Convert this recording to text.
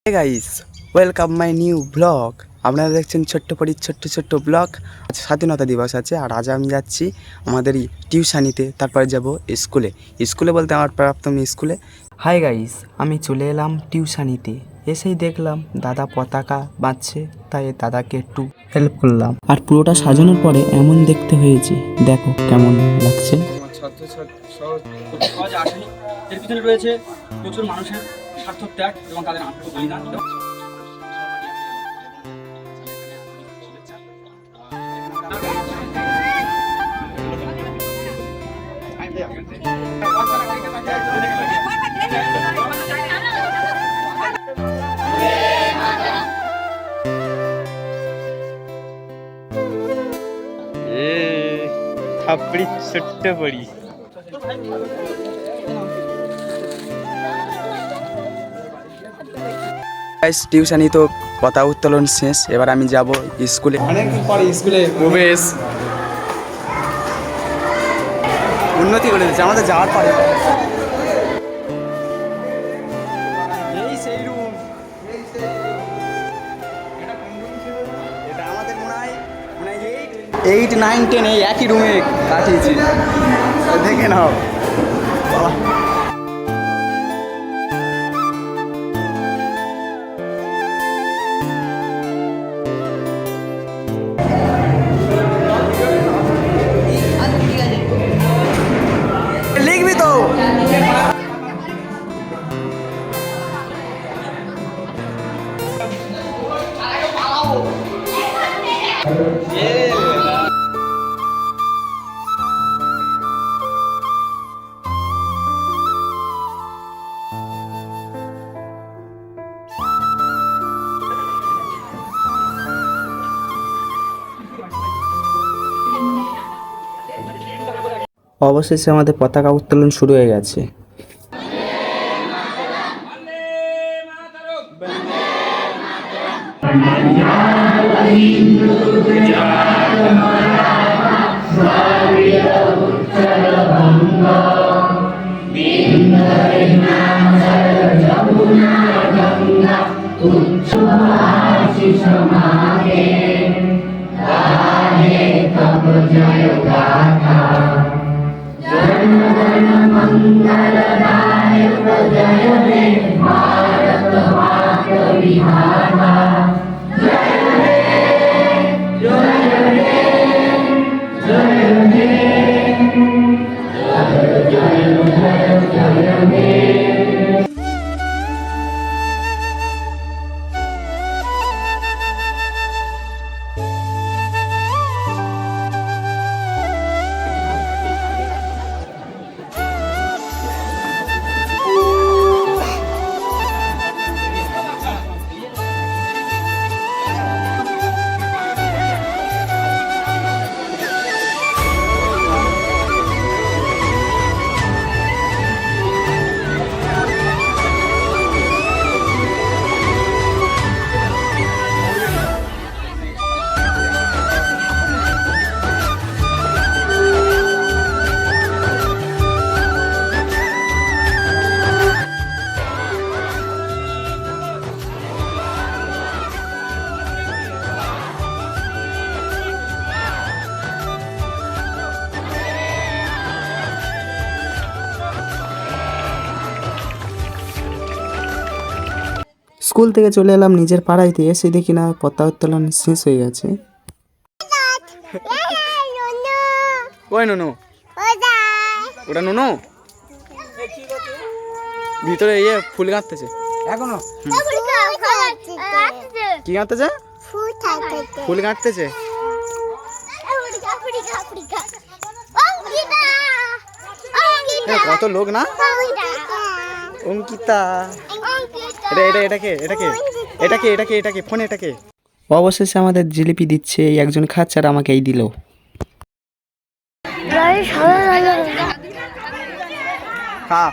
Hey guys, welcome my new blog. আপনারা দেখছেন ছোট্ট ছোট্ট ব্লগ। আজ স্বাধীনতা দিবস আছে, আর আজ আমি যাচ্ছি আমাদের টিউশানিতে, তারপরে যাব স্কুলে বলতে আমার প্রাক্তন স্কুলে। হাই গাইস, আমি চলে এলাম টিউশানিতে। এসেই দেখলাম দাদা পতাকা বাঁধছে, তাই দাদাকে একটু হেল্প করলাম। আর পুরোটা সাজানোর পরে এমন দেখতে হয়েছে, দেখো কেমন লাগছে। এর পিছনে রয়েছে প্রচুর মানুষের সার্থক ত্যাগ এবং তাদের আত্মবলিদান। থাপড়ি ছোট্ট পড়ি। টিউশানি তো পতাকা উত্তোলন শেষ, এবার আমি যাব স্কুলে। অনেকদিন পরে স্কুলে প্রবেশ, উন্নতি করে দিচ্ছে আমাদের যাওয়ার পরে। এই সেই রুম, এটা আমাদের মনে হয় 8, 9, 10 এই একই রুমে কাটিয়েছি, দেখে নাও। লিখবি তো? অবশেষে আমাদের পতাকা উত্তোলন শুরু হয়ে গেছে। স্কুল থেকে চলে এলাম নিজের পাড়াইতে, এসে দেখি না পতাকা উত্তোলন শেষ হয়ে গেছে। ওই নুনু, ওটা নুনু ভিতরে ফুল গাঁথতেছে এখনো। কি গাঁথতেছে? ফুল গাঁথতেছে। কত লোক না। অঙ্কিতা, এটাকে ফোন, এটাকে। অবশেষে আমাদের জিলিপি দিচ্ছে, এই একজন খাচ্ছে আর আমাকে এই দিল। খা।